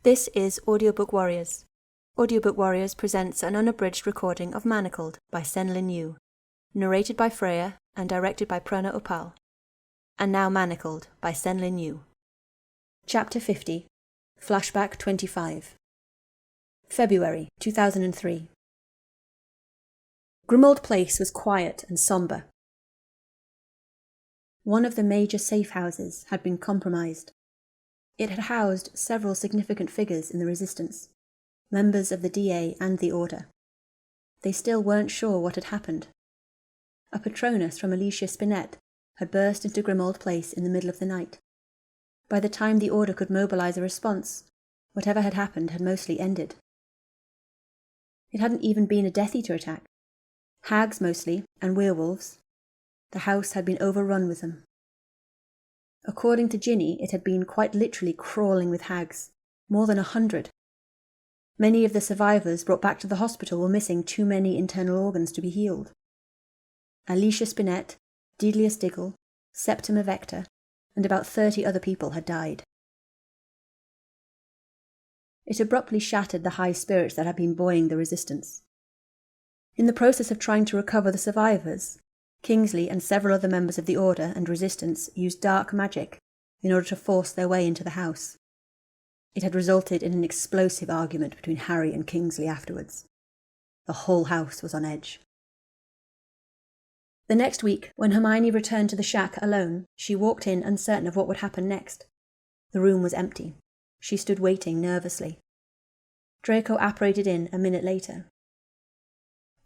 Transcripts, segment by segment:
This is Audiobook Warriors. Audiobook Warriors presents an unabridged recording of Manacled by Senlin Yu, narrated by Freya and directed by Prerna Upal. And now Manacled by Senlin Yu. Chapter 50, Flashback 25. February 2003. Grimmauld Place was quiet and sombre. One of the major safe houses had been compromised. It had housed several significant figures in the Resistance, members of the DA and the Order. They still weren't sure what had happened. A Patronus from Alicia Spinett had burst into Grimmauld Place in the middle of the night. By the time the Order could mobilise a response, whatever had happened had mostly ended. It hadn't even been a Death Eater attack. Hags mostly, and werewolves. The house had been overrun with them. According to Ginny, it had been quite literally crawling with hags, more than 100. Many of the survivors brought back to the hospital were missing too many internal organs to be healed. Alicia Spinett, Delia Stiggle, Septima Vector, and about 30 other people had died. It abruptly shattered the high spirits that had been buoying the Resistance. In the process of trying to recover the survivors, Kingsley and several other members of the Order and Resistance used dark magic in order to force their way into the house. It had resulted in an explosive argument between Harry and Kingsley afterwards. The whole house was on edge. The next week, when Hermione returned to the shack alone, she walked in uncertain of what would happen next. The room was empty. She stood waiting nervously. Draco apparated in a minute later.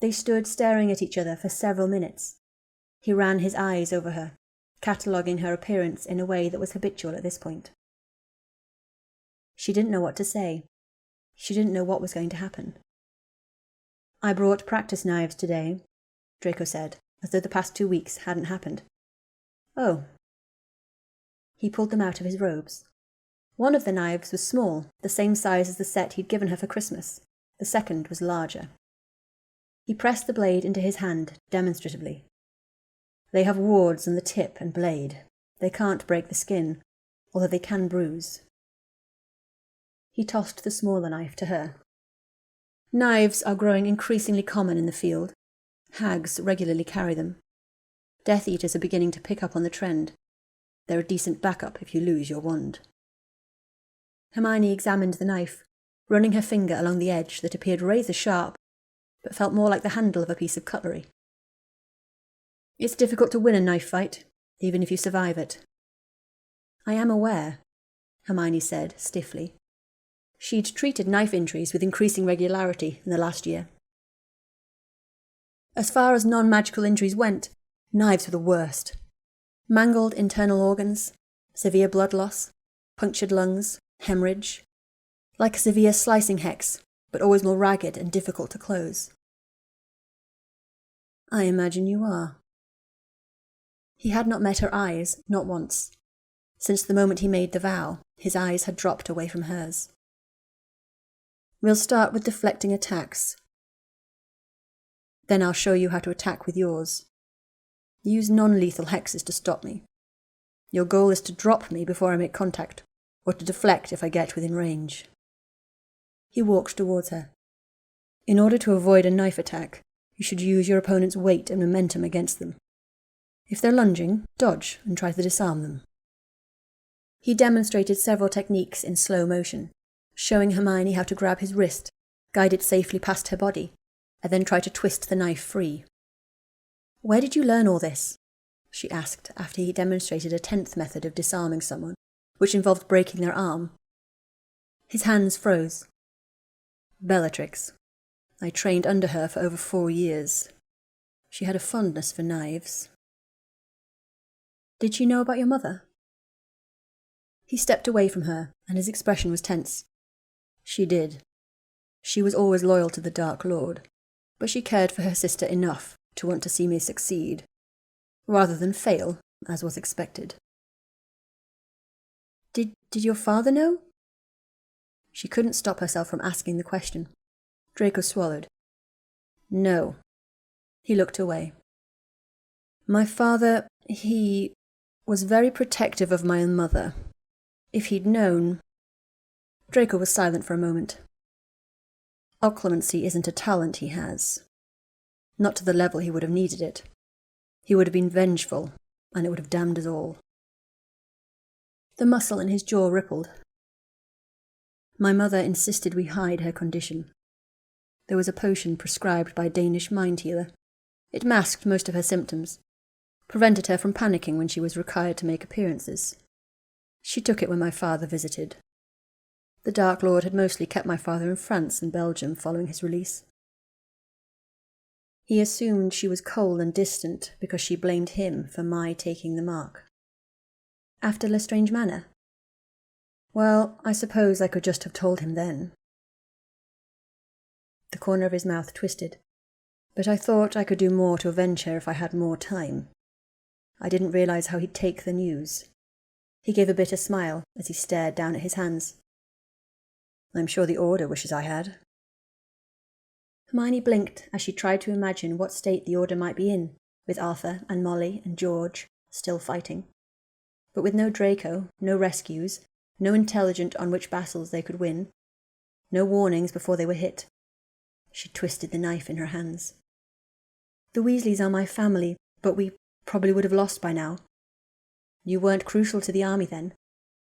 They stood staring at each other for several minutes. He ran his eyes over her, cataloguing her appearance in a way that was habitual at this point. She didn't know what to say. She didn't know what was going to happen. "I brought practice knives today," Draco said, as though the past 2 weeks hadn't happened. "Oh." He pulled them out of his robes. One of the knives was small, the same size as the set he'd given her for Christmas. The second was larger. He pressed the blade into his hand, demonstratively. "They have wards on the tip and blade. They can't break the skin, although they can bruise." He tossed the smaller knife to her. "Knives are growing increasingly common in the field. Hags regularly carry them. Death Eaters are beginning to pick up on the trend. They're a decent backup if you lose your wand." Hermione examined the knife, running her finger along the edge that appeared razor-sharp, but felt more like the handle of a piece of cutlery. "It's difficult to win a knife fight, even if you survive it." "I am aware," Hermione said stiffly. She'd treated knife injuries with increasing regularity in the last year. As far as non-magical injuries went, knives were the worst. Mangled internal organs, severe blood loss, punctured lungs, hemorrhage. Like a severe slicing hex, but always more ragged and difficult to close. "I imagine you are." He had not met her eyes, not once. Since the moment he made the vow, his eyes had dropped away from hers. "We'll start with deflecting attacks. Then I'll show you how to attack with yours. Use non-lethal hexes to stop me. Your goal is to drop me before I make contact, or to deflect if I get within range." He walked towards her. "In order to avoid a knife attack, you should use your opponent's weight and momentum against them. If they're lunging, dodge and try to disarm them." He demonstrated several techniques in slow motion, showing Hermione how to grab his wrist, guide it safely past her body, and then try to twist the knife free. "Where did you learn all this?" she asked after he demonstrated a 10th method of disarming someone, which involved breaking their arm. His hands froze. "Bellatrix. I trained under her for over 4 years. She had a fondness for knives." "Did she know about your mother?" He stepped away from her, and his expression was tense. "She did. She was always loyal to the Dark Lord, but she cared for her sister enough to want to see me succeed, rather than fail, as was expected." Did your father know?" She couldn't stop herself from asking the question. Draco swallowed. "No." He looked away. "My father He was very protective of my mother. If he'd known... Draco was silent for a moment. Occlumency isn't a talent he has. Not to the level he would have needed it. He would have been vengeful, and it would have damned us all. The muscle in his jaw rippled. My mother insisted we hide her condition. There was a potion prescribed by a Danish mind healer. It masked most of her symptoms, prevented her from panicking when she was required to make appearances. She took it when my father visited. The Dark Lord had mostly kept my father in France and Belgium following his release. He assumed she was cold and distant because she blamed him for my taking the mark. After Lestrange Manor? Well, I suppose I could just have told him then. The corner of his mouth twisted, but I thought I could do more to avenge her if I had more time. I didn't realize how he'd take the news. He gave a bitter smile as he stared down at his hands. I'm sure the Order wishes I had. Hermione blinked as she tried to imagine what state the Order might be in, with Arthur and Molly and George still fighting. But with no Draco, no rescues, no intelligence on which battles they could win, no warnings before they were hit. She twisted the knife in her hands. The Weasleys are my family, but we probably would have lost by now. You weren't crucial to the army then.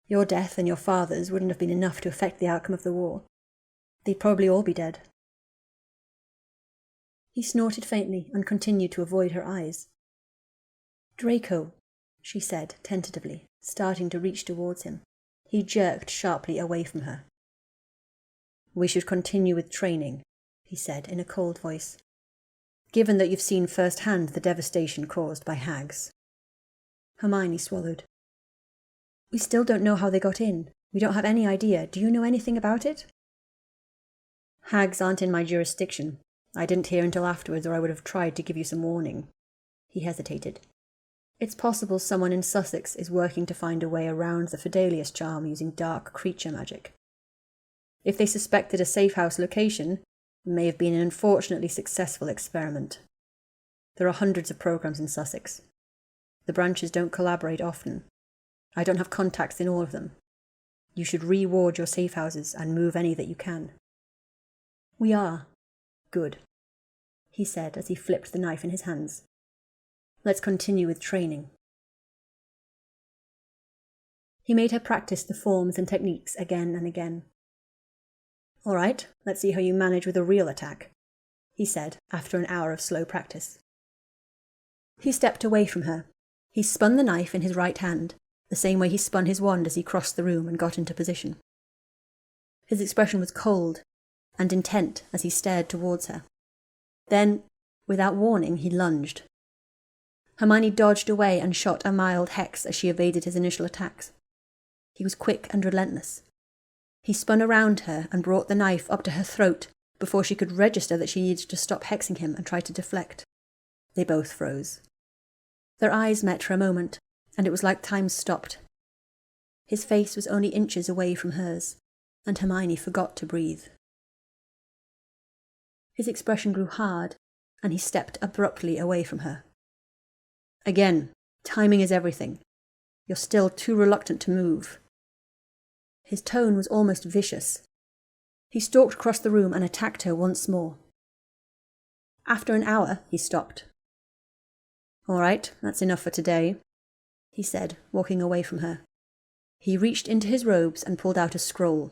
Your death and your father's wouldn't have been enough to affect the outcome of the war. They'd probably all be dead. He snorted faintly and continued to avoid her eyes. Draco, she said tentatively, starting to reach towards him. He jerked sharply away from her. We should continue with training, he said in a cold voice, given that you've seen firsthand the devastation caused by hags. Hermione swallowed. We still don't know how they got in. We don't have any idea. Do you know anything about it? Hags aren't in my jurisdiction. I didn't hear until afterwards, or I would have tried to give you some warning. He hesitated. It's possible someone in Sussex is working to find a way around the Fidelius charm using dark creature magic. If they suspected a safe house location, it may have been an unfortunately successful experiment. There are hundreds of programs in Sussex. The branches don't collaborate often. I don't have contacts in all of them. You should re-ward your safe houses and move any that you can. We are. Good, he said as he flipped the knife in his hands. Let's continue with training. He made her practice the forms and techniques again and again. All right, let's see how you manage with a real attack, he said after an hour of slow practice. He stepped away from her. He spun the knife in his right hand, the same way he spun his wand as he crossed the room and got into position. His expression was cold and intent as he stared towards her. Then, without warning, he lunged. Hermione dodged away and shot a mild hex as she evaded his initial attacks. He was quick and relentless. He spun around her and brought the knife up to her throat before she could register that she needed to stop hexing him and try to deflect. They both froze. Their eyes met for a moment, and it was like time stopped. His face was only inches away from hers, and Hermione forgot to breathe. His expression grew hard, and he stepped abruptly away from her. Again, timing is everything. You're still too reluctant to move. His tone was almost vicious. He stalked across the room and attacked her once more. After an hour, he stopped. All right, that's enough for today, he said, walking away from her. He reached into his robes and pulled out a scroll.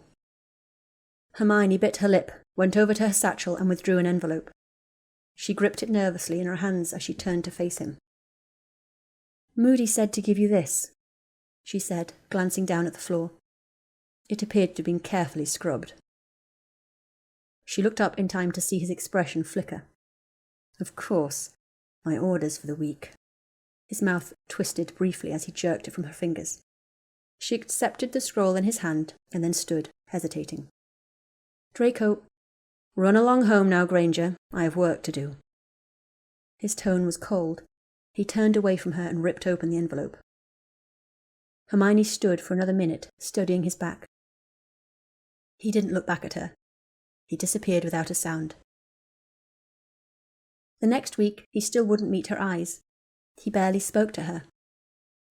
Hermione bit her lip, went over to her satchel and withdrew an envelope. She gripped it nervously in her hands as she turned to face him. Moody said to give you this, she said, glancing down at the floor. It appeared to have been carefully scrubbed. She looked up in time to see his expression flicker. Of course, my orders for the week. His mouth twisted briefly as he jerked it from her fingers. She accepted the scroll in his hand and then stood, hesitating. Draco, run along home now, Granger. I have work to do. His tone was cold. He turned away from her and ripped open the envelope. Hermione stood for another minute, studying his back. He didn't look back at her. He disappeared without a sound. The next week, he still wouldn't meet her eyes. He barely spoke to her,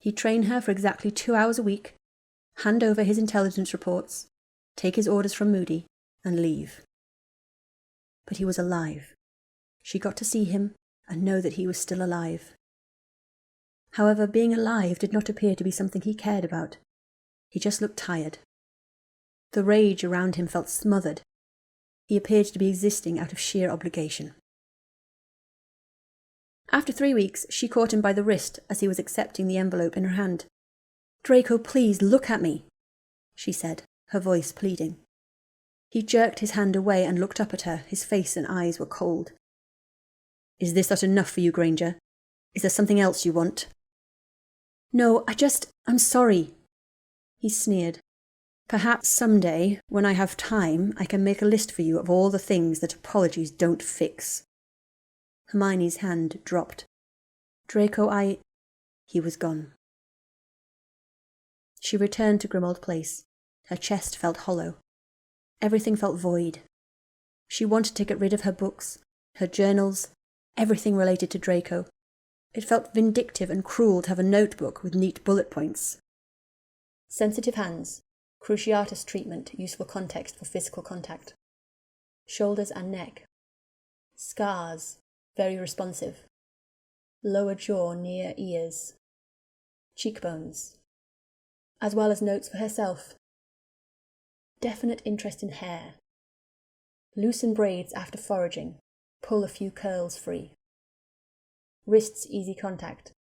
He'd train her for exactly 2 hours a week, hand over his intelligence reports, take his orders from Moody, and leave. But he was alive. She got to see him and know that he was still alive. However, being alive did not appear to be something he cared about. He just looked tired. The rage around him felt smothered. He appeared to be existing out of sheer obligation. After 3 weeks, she caught him by the wrist as he was accepting the envelope in her hand. "Draco, please, look at me," she said, her voice pleading. He jerked his hand away and looked up at her. His face and eyes were cold. "Is this not enough for you, Granger? Is there something else you want?" "No, I'm sorry," he sneered. "Perhaps someday, when I have time, I can make a list for you of all the things that apologies don't fix." Hermione's hand dropped. "Draco, He was gone. She returned to Grimmauld Place. Her chest felt hollow. Everything felt void. She wanted to get rid of her books, her journals, everything related to Draco. It felt vindictive and cruel to have a notebook with neat bullet points. Sensitive hands. Cruciatus treatment, useful context for physical contact. Shoulders and neck. Scars, very responsive. Lower jaw near ears. Cheekbones. As well as notes for herself. Definite interest in hair. Loosen braids after foraging. Pull a few curls free. Wrists easy contact.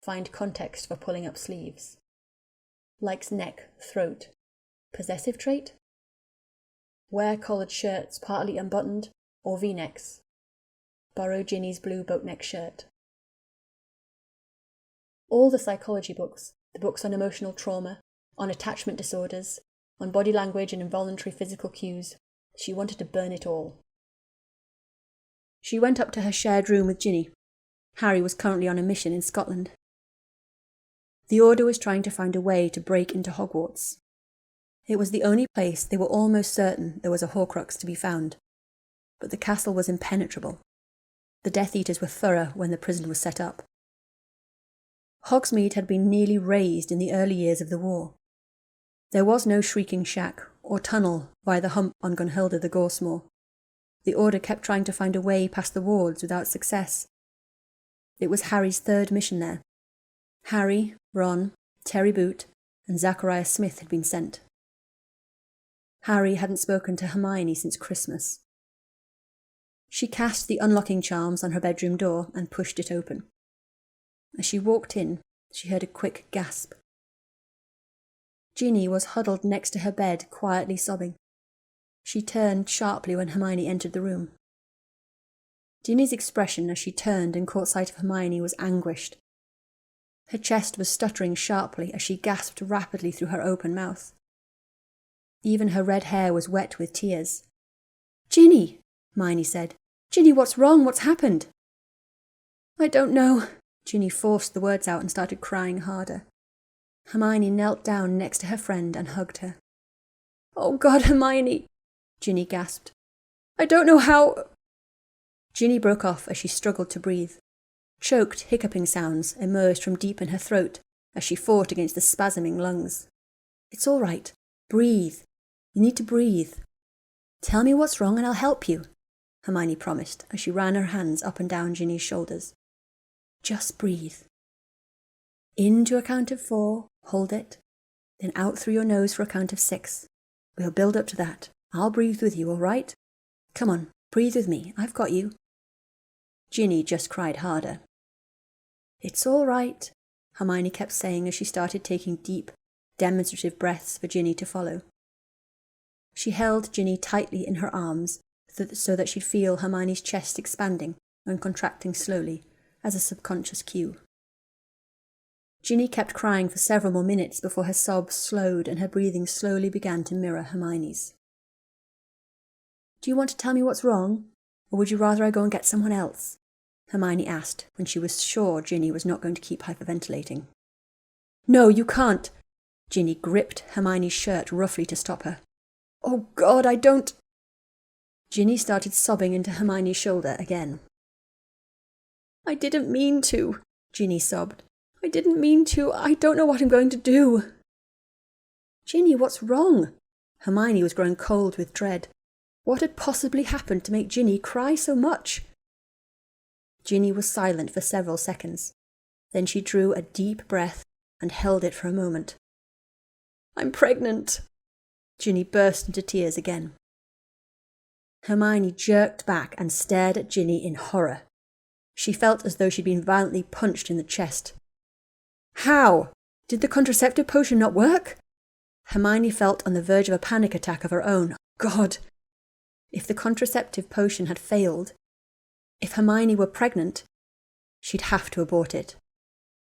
Find context for pulling up sleeves. Likes neck, throat. Possessive trait? Wear collared shirts partly unbuttoned or V-necks. Borrow Ginny's blue boatneck shirt. All the psychology books, the books on emotional trauma, on attachment disorders, on body language and involuntary physical cues, she wanted to burn it all. She went up to her shared room with Ginny. Harry was currently on a mission in Scotland. The Order was trying to find a way to break into Hogwarts. It was the only place they were almost certain there was a Horcrux to be found, but the castle was impenetrable. The Death Eaters were thorough when the prison was set up. Hogsmeade had been nearly razed in the early years of the war. There was no Shrieking Shack or tunnel via the hump on Gunhilda the Gorsmore. The Order kept trying to find a way past the wards without success. It was Harry's third mission there. Harry, Ron, Terry Boot, and Zachariah Smith had been sent. Harry hadn't spoken to Hermione since Christmas. She cast the unlocking charms on her bedroom door and pushed it open. As she walked in, she heard a quick gasp. Ginny was huddled next to her bed, quietly sobbing. She turned sharply when Hermione entered the room. Ginny's expression as she turned and caught sight of Hermione was anguished. Her chest was stuttering sharply as she gasped rapidly through her open mouth. Even her red hair was wet with tears. "Ginny," Hermione said. "Ginny, what's wrong? What's happened?" "I don't know." Ginny forced the words out and started crying harder. Hermione knelt down next to her friend and hugged her. "Oh God, Hermione," Ginny gasped. "I don't know how—" Ginny broke off as she struggled to breathe. Choked, hiccuping sounds emerged from deep in her throat as she fought against the spasming lungs. "It's all right. Breathe. You need to breathe. Tell me what's wrong and I'll help you," Hermione promised as she ran her hands up and down Ginny's shoulders. "Just breathe. In to a count of 4, hold it, then out through your nose for a count of 6. We'll build up to that. I'll breathe with you, all right? Come on, breathe with me. I've got you." Ginny just cried harder. "It's all right," Hermione kept saying as she started taking deep, demonstrative breaths for Ginny to follow. She held Ginny tightly in her arms so that she'd feel Hermione's chest expanding and contracting slowly as a subconscious cue. Ginny kept crying for several more minutes before her sobs slowed and her breathing slowly began to mirror Hermione's. "Do you want to tell me what's wrong, or would you rather I go and get someone else?" Hermione asked when she was sure Ginny was not going to keep hyperventilating. "No, you can't." Ginny gripped Hermione's shirt roughly to stop her. "Oh God, I don't—" Ginny started sobbing into Hermione's shoulder again. "I didn't mean to," Ginny sobbed. I didn't mean to. I don't know what I'm going to do. Ginny, what's wrong? Hermione was growing cold with dread. What had possibly happened to make Ginny cry so much? Ginny was silent for several seconds. Then she drew a deep breath and held it for a moment. I'm pregnant. Ginny burst into tears again. Hermione jerked back and stared at Ginny in horror. She felt as though she'd been violently punched in the chest. How? Did the contraceptive potion not work? Hermione felt on the verge of a panic attack of her own. God! If the contraceptive potion had failed, if Hermione were pregnant, she'd have to abort it.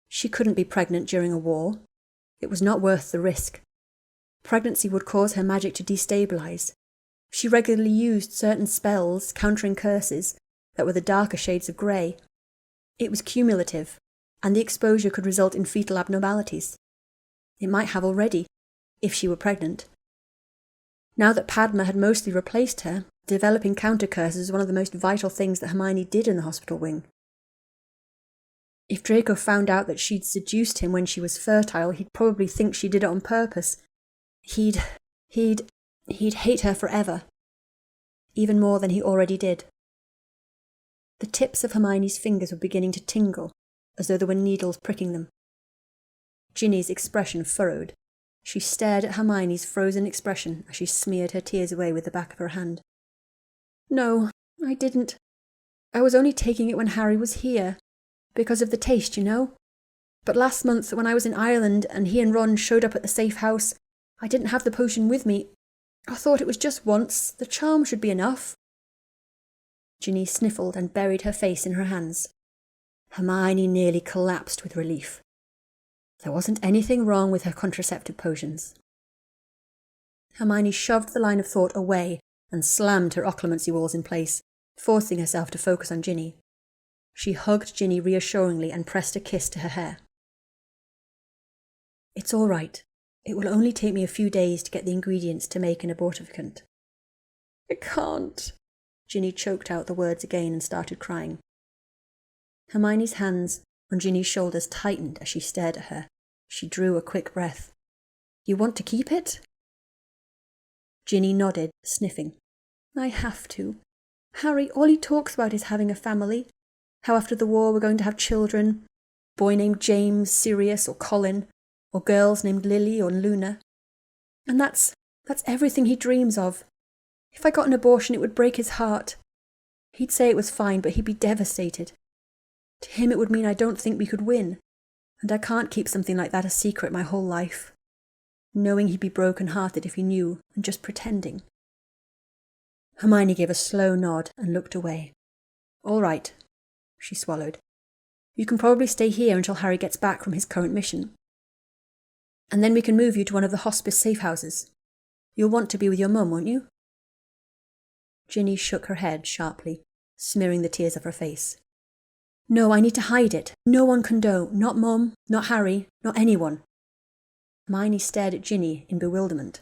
She couldn't be pregnant during a war. It was not worth the risk. Pregnancy would cause her magic to destabilize. She regularly used certain spells, countering curses, that were the darker shades of grey. It was cumulative, and the exposure could result in fetal abnormalities. It might have already, if she were pregnant. Now that Padma had mostly replaced her, developing counter curses was one of the most vital things that Hermione did in the hospital wing. If Draco found out that she'd seduced him when she was fertile, he'd probably think she did it on purpose. He'd hate her forever. Even more than he already did. The tips of Hermione's fingers were beginning to tingle, as though there were needles pricking them. Ginny's expression furrowed. She stared at Hermione's frozen expression as she smeared her tears away with the back of her hand. No, I didn't. I was only taking it when Harry was here. Because of the taste, you know? But last month, when I was in Ireland and he and Ron showed up at the safe house, I didn't have the potion with me. I thought it was just once. The charm should be enough. Ginny sniffled and buried her face in her hands. Hermione nearly collapsed with relief. There wasn't anything wrong with her contraceptive potions. Hermione shoved the line of thought away and slammed her occlumency walls in place, forcing herself to focus on Ginny. She hugged Ginny reassuringly and pressed a kiss to her hair. It's all right. It will only take me a few days to get the ingredients to make an abortifacient. I can't. Ginny choked out the words again and started crying. Hermione's hands on Ginny's shoulders tightened as she stared at her. She drew a quick breath. You want to keep it? Ginny nodded, sniffing. I have to. Harry, all he talks about is having a family. How after the war we're going to have children. Boy named James, Sirius, or Colin. Or girls named Lily or Luna. And that's everything he dreams of. If I got an abortion, it would break his heart. He'd say it was fine, but he'd be devastated. To him it would mean I don't think we could win, and I can't keep something like that a secret my whole life. Knowing he'd be broken-hearted if he knew, and just pretending. Hermione gave a slow nod and looked away. All right, she swallowed. You can probably stay here until Harry gets back from his current mission. And then we can move you to one of the hospice safe houses. You'll want to be with your mum, won't you? Ginny shook her head sharply, smearing the tears off her face. No, I need to hide it. No one can know. Not Mum, not Harry, not anyone. Hermione stared at Ginny in bewilderment.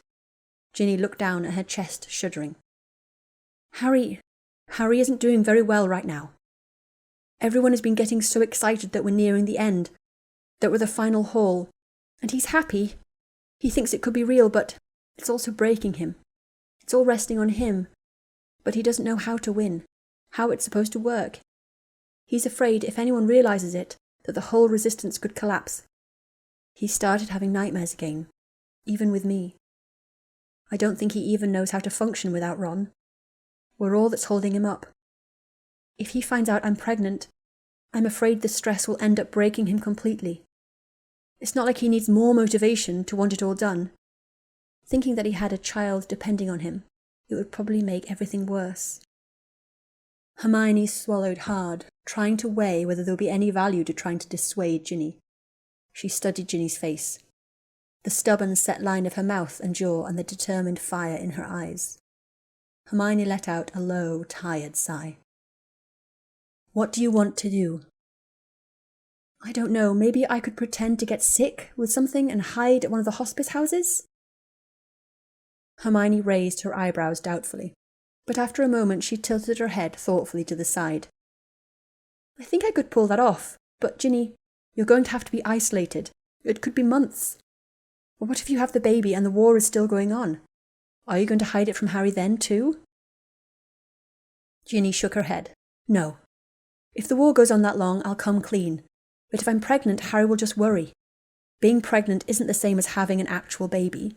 Ginny looked down at her chest, shuddering. Harry isn't doing very well right now. Everyone has been getting so excited that we're nearing the end, that we're the final haul, and he's happy. He thinks it could be real, but it's also breaking him. It's all resting on him, but he doesn't know how to win, how it's supposed to work. He's afraid if anyone realizes it, that the whole resistance could collapse. He started having nightmares again, even with me. I don't think he even knows how to function without Ron. We're all that's holding him up. If he finds out I'm pregnant, I'm afraid the stress will end up breaking him completely. It's not like he needs more motivation to want it all done. Thinking that he had a child depending on him, it would probably make everything worse. Hermione swallowed hard, trying to weigh whether there would be any value to trying to dissuade Ginny. She studied Ginny's face, the stubborn set line of her mouth and jaw and the determined fire in her eyes. Hermione let out a low, tired sigh. What do you want to do? I don't know, maybe I could pretend to get sick with something and hide at one of the hospice houses? Hermione raised her eyebrows doubtfully, but after a moment she tilted her head thoughtfully to the side. I think I could pull that off, but Ginny, You're going to have to be isolated. It could be months. But what if you have the baby and the war is still going on? Are you going to hide it from Harry then too? Ginny shook her head. No. If the war goes on that long, I'll come clean. But if I'm pregnant, Harry will just worry. Being pregnant isn't the same as having an actual baby.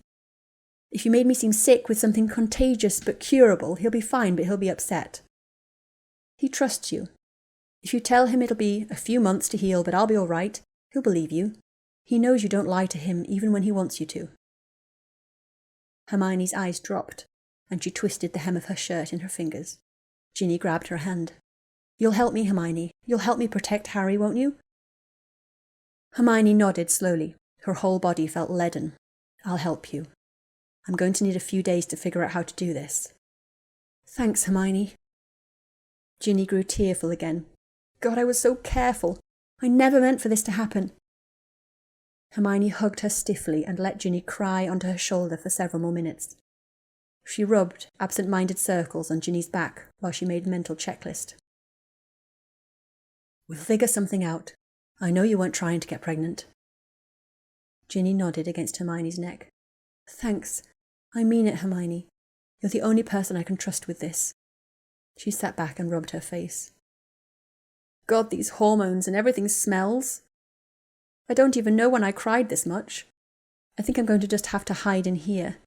If you made me seem sick with something contagious but curable, he'll be fine, but he'll be upset. He trusts you. If you tell him it'll be a few months to heal, but I'll be all right, he'll believe you. He knows you don't lie to him even when he wants you to. Hermione's eyes dropped, and she twisted the hem of her shirt in her fingers. Ginny grabbed her hand. You'll help me, Hermione. You'll help me protect Harry, won't you? Hermione nodded slowly. Her whole body felt leaden. I'll help you. I'm going to need a few days to figure out how to do this. Thanks, Hermione. Ginny grew tearful again. God, I was so careful. I never meant for this to happen. Hermione hugged her stiffly and let Ginny cry onto her shoulder for several more minutes. She rubbed absent-minded circles on Ginny's back while she made a mental checklist. We'll figure something out. I know you weren't trying to get pregnant. Ginny nodded against Hermione's neck. Thanks. I mean it, Hermione. You're the only person I can trust with this. She sat back and rubbed her face. God, these hormones and everything smells. I don't even know when I cried this much. I think I'm going to just have to hide in here.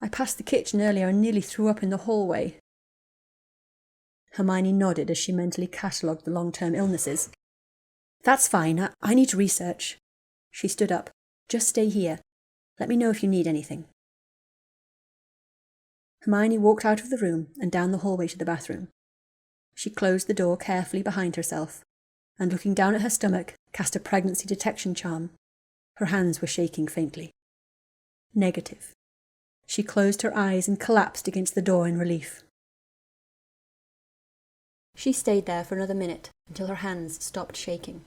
I passed the kitchen earlier and nearly threw up in the hallway. Hermione nodded as she mentally catalogued the long-term illnesses. That's fine. I need to research. She stood up. Just stay here. Let me know if you need anything. Hermione walked out of the room and down the hallway to the bathroom. She closed the door carefully behind herself, and looking down at her stomach, cast a pregnancy detection charm. Her hands were shaking faintly. Negative. She closed her eyes and collapsed against the door in relief. She stayed there for another minute until her hands stopped shaking.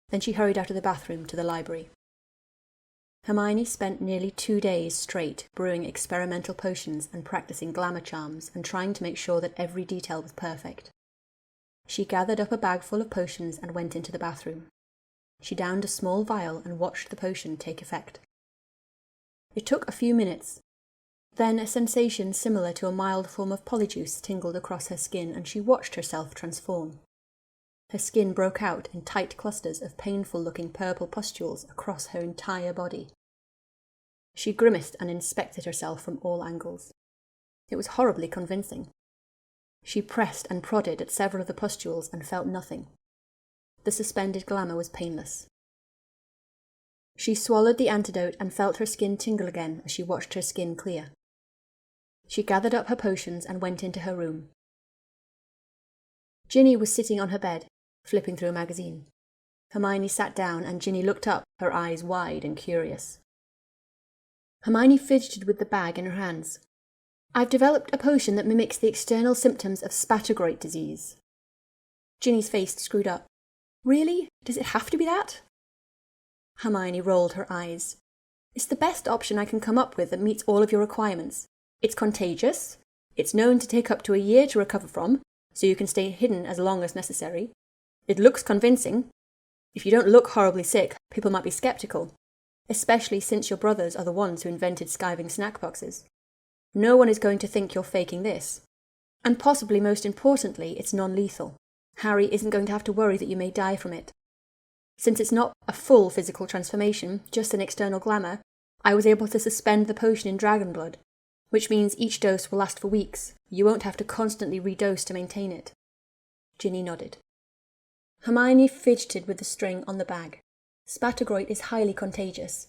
Then she hurried out of the bathroom to the library. Hermione spent nearly 2 days straight brewing experimental potions and practicing glamour charms and trying to make sure that every detail was perfect. She gathered up a bag full of potions and went into the bathroom. She downed a small vial and watched the potion take effect. It took a few minutes. Then a sensation similar to a mild form of polyjuice tingled across her skin and she watched herself transform. Her skin broke out in tight clusters of painful-looking purple pustules across her entire body. She grimaced and inspected herself from all angles. It was horribly convincing. She pressed and prodded at several of the pustules and felt nothing. The suspended glamour was painless. She swallowed the antidote and felt her skin tingle again as she watched her skin clear. She gathered up her potions and went into her room. Ginny was sitting on her bed, flipping through a magazine. Hermione sat down and Ginny looked up, her eyes wide and curious. Hermione fidgeted with the bag in her hands. I've developed a potion that mimics the external symptoms of Spattergroit disease. Ginny's face screwed up. Really? Does it have to be that? Hermione rolled her eyes. It's the best option I can come up with that meets all of your requirements. It's contagious. It's known to take up to a year to recover from, so you can stay hidden as long as necessary. It looks convincing. If you don't look horribly sick, people might be skeptical, especially since your brothers are the ones who invented skiving snack boxes. No one is going to think you're faking this. And possibly most importantly, it's non-lethal. Harry isn't going to have to worry that you may die from it. Since it's not a full physical transformation, just an external glamour, I was able to suspend the potion in dragon blood, which means each dose will last for weeks. You won't have to constantly redose to maintain it. Ginny nodded. Hermione fidgeted with the string on the bag. Spattergroit is highly contagious.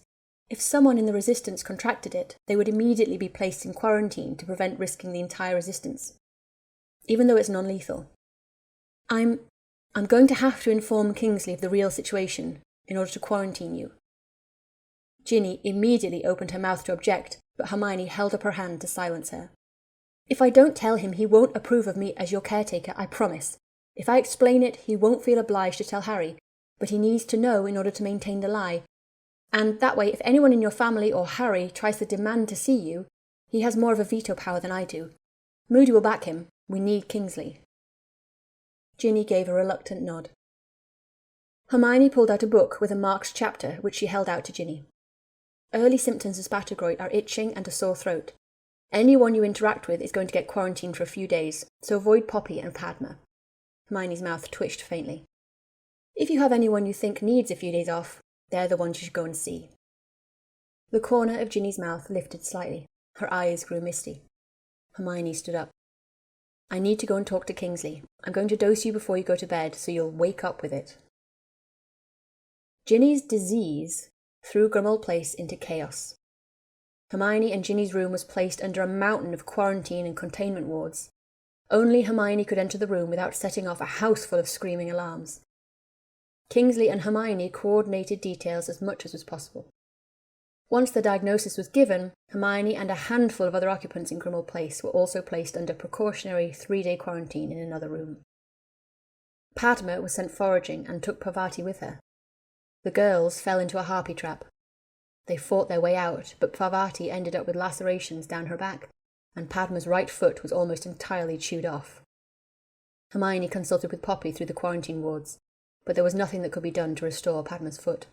If someone in the Resistance contracted it, they would immediately be placed in quarantine to prevent risking the entire Resistance, even though it's non-lethal. I'm going to have to inform Kingsley of the real situation in order to quarantine you. Ginny immediately opened her mouth to object, but Hermione held up her hand to silence her. If I don't tell him, he won't approve of me as your caretaker, I promise. If I explain it, he won't feel obliged to tell Harry, but he needs to know in order to maintain the lie. And that way, if anyone in your family or Harry tries to demand to see you, he has more of a veto power than I do. Moody will back him. We need Kingsley. Ginny gave a reluctant nod. Hermione pulled out a book with a marked chapter, which she held out to Ginny. Early symptoms of spattergroit are itching and a sore throat. Anyone you interact with is going to get quarantined for a few days, so avoid Poppy and Padma. Hermione's mouth twitched faintly. If you have anyone you think needs a few days off, they're the ones you should go and see. The corner of Ginny's mouth lifted slightly. Her eyes grew misty. Hermione stood up. I need to go and talk to Kingsley. I'm going to dose you before you go to bed, so you'll wake up with it. Ginny's disease threw Grimmauld Place into chaos. Hermione and Ginny's room was placed under a mountain of quarantine and containment wards. Only Hermione could enter the room without setting off a house full of screaming alarms. Kingsley and Hermione coordinated details as much as was possible. Once the diagnosis was given, Hermione and a handful of other occupants in Grimmauld Place were also placed under precautionary 3-day quarantine in another room. Padma was sent foraging and took Parvati with her. The girls fell into a harpy trap. They fought their way out, but Parvati ended up with lacerations down her back, and Padma's right foot was almost entirely chewed off. Hermione consulted with Poppy through the quarantine wards, but there was nothing that could be done to restore Padma's foot.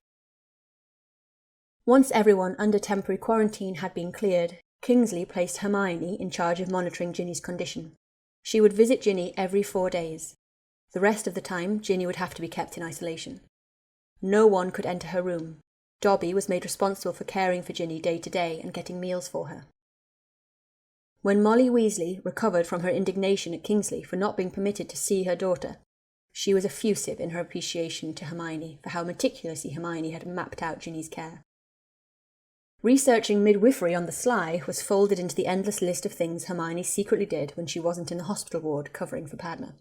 Once everyone under temporary quarantine had been cleared, Kingsley placed Hermione in charge of monitoring Ginny's condition. She would visit Ginny every 4 days. The rest of the time, Ginny would have to be kept in isolation. No one could enter her room. Dobby was made responsible for caring for Ginny day to day and getting meals for her. When Molly Weasley recovered from her indignation at Kingsley for not being permitted to see her daughter, she was effusive in her appreciation to Hermione for how meticulously Hermione had mapped out Ginny's care. Researching midwifery on the sly was folded into the endless list of things Hermione secretly did when she wasn't in the hospital ward covering for Padma.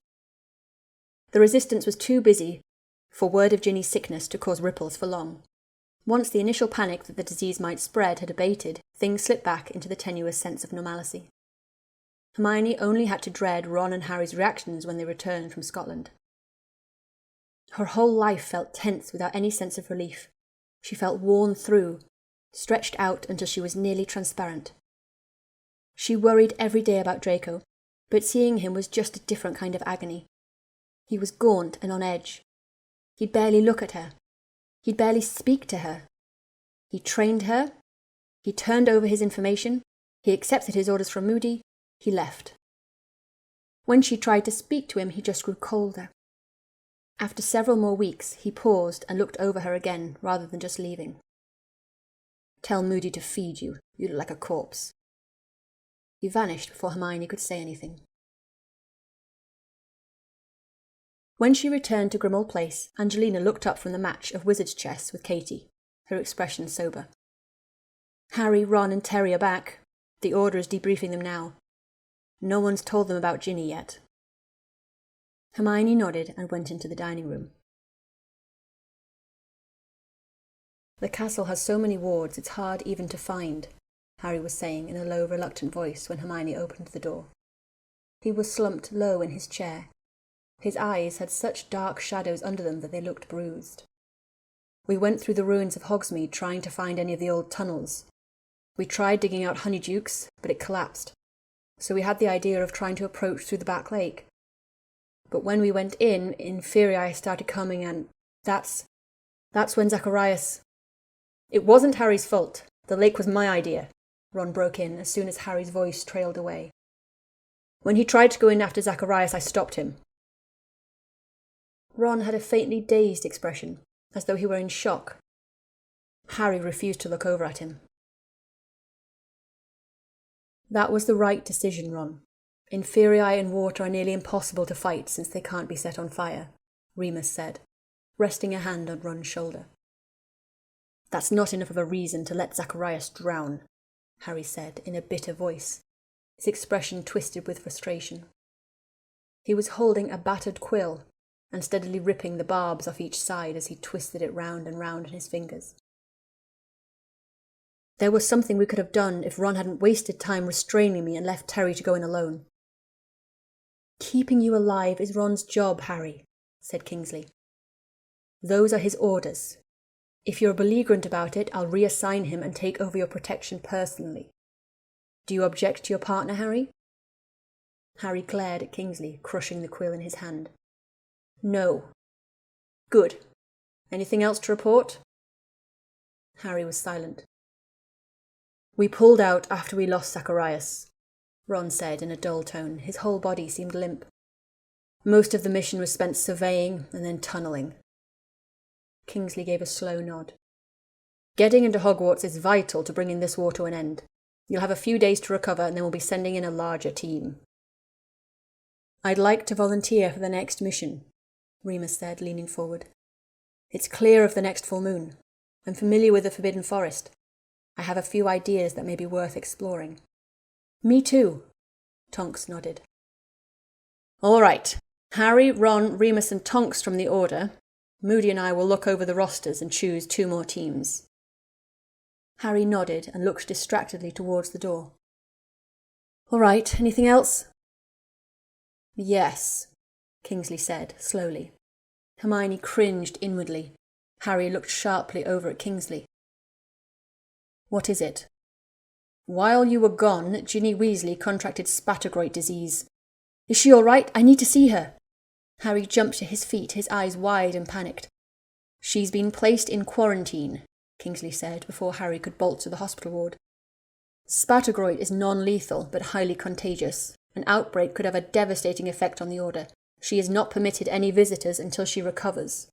The Resistance was too busy for word of Ginny's sickness to cause ripples for long. Once the initial panic that the disease might spread had abated, things slipped back into the tenuous sense of normalcy. Hermione only had to dread Ron and Harry's reactions when they returned from Scotland. Her whole life felt tense without any sense of relief. She felt worn through, stretched out until she was nearly transparent. She worried every day about Draco, but seeing him was just a different kind of agony. He was gaunt and on edge. He'd barely look at her. He'd barely speak to her. He trained her. He turned over his information. He accepted his orders from Moody. He left. When she tried to speak to him, he just grew colder. After several more weeks, he paused and looked over her again, rather than just leaving. Tell Moody to feed you. You look like a corpse. He vanished before Hermione could say anything. When she returned to Grimmauld Place, Angelina looked up from the match of wizard's chess with Katie, her expression sober. Harry, Ron and Terry are back. The Order is debriefing them now. No one's told them about Ginny yet. Hermione nodded and went into the dining room. The castle has so many wards it's hard even to find, Harry was saying in a low, reluctant voice when Hermione opened the door. He was slumped low in his chair. His eyes had such dark shadows under them that they looked bruised. We went through the ruins of Hogsmeade trying to find any of the old tunnels. We tried digging out Honeydukes, but it collapsed. So we had the idea of trying to approach through the back lake. But when we went in, Inferi started coming and that's when Zacharias... It wasn't Harry's fault. The lake was my idea, Ron broke in as soon as Harry's voice trailed away. When he tried to go in after Zacharias, I stopped him. Ron had a faintly dazed expression, as though he were in shock. Harry refused to look over at him. That was the right decision, Ron. Inferi and water are nearly impossible to fight since they can't be set on fire, Remus said, resting a hand on Ron's shoulder. That's not enough of a reason to let Zacharias drown, Harry said in a bitter voice, his expression twisted with frustration. He was holding a battered quill and steadily ripping the barbs off each side as he twisted it round and round in his fingers. There was something we could have done if Ron hadn't wasted time restraining me and left Terry to go in alone. Keeping you alive is Ron's job, Harry, said Kingsley. Those are his orders. If you're belligerent about it, I'll reassign him and take over your protection personally. Do you object to your partner, Harry? Harry glared at Kingsley, crushing the quill in his hand. No. Good. Anything else to report? Harry was silent. We pulled out after we lost Zacharias, Ron said in a dull tone. His whole body seemed limp. Most of the mission was spent surveying and then tunnelling. Kingsley gave a slow nod. Getting into Hogwarts is vital to bringing this war to an end. You'll have a few days to recover and then we'll be sending in a larger team. I'd like to volunteer for the next mission, Remus said, leaning forward. It's clear of the next full moon. I'm familiar with the Forbidden Forest. I have a few ideas that may be worth exploring. Me too, Tonks nodded. All right. Harry, Ron, Remus and Tonks from the Order. Moody and I will look over the rosters and choose 2 more teams. Harry nodded and looked distractedly towards the door. All right, anything else? Yes, Kingsley said, slowly. Hermione cringed inwardly. Harry looked sharply over at Kingsley. What is it? While you were gone, Ginny Weasley contracted Spattergroit disease. Is she all right? I need to see her. Harry jumped to his feet, his eyes wide and panicked. She's been placed in quarantine, Kingsley said before Harry could bolt to the hospital ward. Spattergroit is non-lethal but highly contagious. An outbreak could have a devastating effect on the Order. She is not permitted any visitors until she recovers.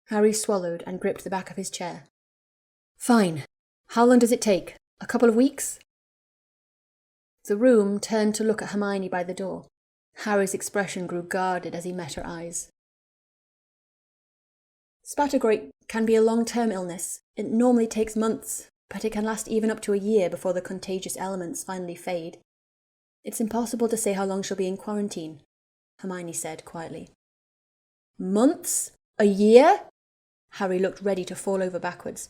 Harry swallowed and gripped the back of his chair. Fine. How long does it take? A couple of weeks? The room turned to look at Hermione by the door. Harry's expression grew guarded as he met her eyes. Spattergroit can be a long-term illness. It normally takes months, but it can last even up to a year before the contagious elements finally fade. It's impossible to say how long she'll be in quarantine, Hermione said quietly. Months? A year? Harry looked ready to fall over backwards.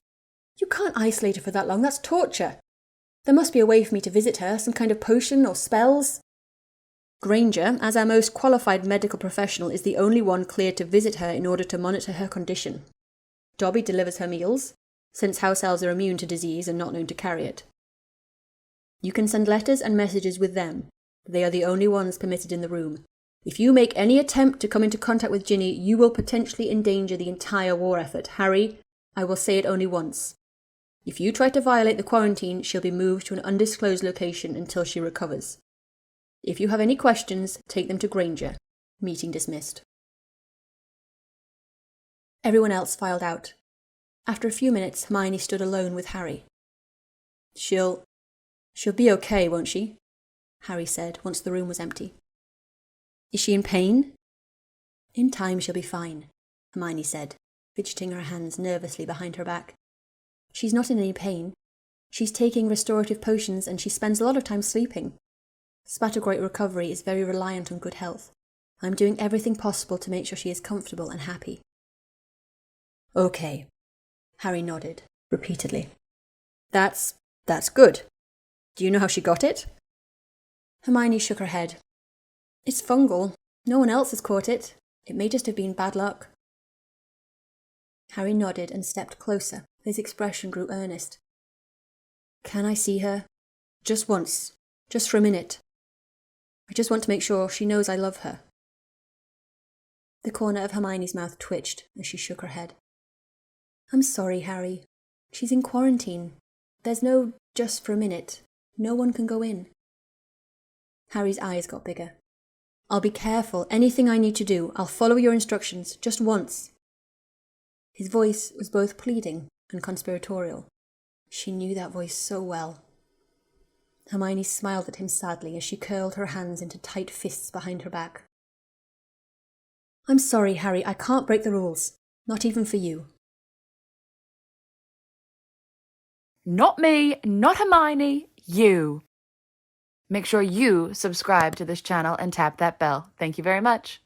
You can't isolate her for that long, that's torture. There must be a way for me to visit her, some kind of potion or spells. Granger, as our most qualified medical professional, is the only one cleared to visit her in order to monitor her condition. Dobby delivers her meals, since house elves are immune to disease and not known to carry it. You can send letters and messages with them. They are the only ones permitted in the room. If you make any attempt to come into contact with Ginny, you will potentially endanger the entire war effort. Harry, I will say it only once. If you try to violate the quarantine, she'll be moved to an undisclosed location until she recovers. If you have any questions, take them to Granger. Meeting dismissed. Everyone else filed out. After a few minutes, Hermione stood alone with Harry. She'll be okay, won't she? Harry said, once the room was empty. Is she in pain? In time she'll be fine, Hermione said, fidgeting her hands nervously behind her back. She's not in any pain. She's taking restorative potions and she spends a lot of time sleeping. Spattergroit recovery is very reliant on good health. I'm doing everything possible to make sure she is comfortable and happy. Okay, Harry nodded, repeatedly. That's good. Do you know how she got it? Hermione shook her head. It's fungal. No one else has caught it. It may just have been bad luck. Harry nodded and stepped closer. His expression grew earnest. Can I see her? Just once. Just for a minute. I just want to make sure she knows I love her. The corner of Hermione's mouth twitched as she shook her head. I'm sorry, Harry. She's in quarantine. There's no just for a minute. No one can go in. Harry's eyes got bigger. I'll be careful. Anything I need to do, I'll follow your instructions, just once. His voice was both pleading and conspiratorial. She knew that voice so well. Hermione smiled at him sadly as she curled her hands into tight fists behind her back. I'm sorry, Harry, I can't break the rules. Not even for you. Not me, not Hermione, you. Make sure you subscribe to this channel and tap that bell. Thank you very much.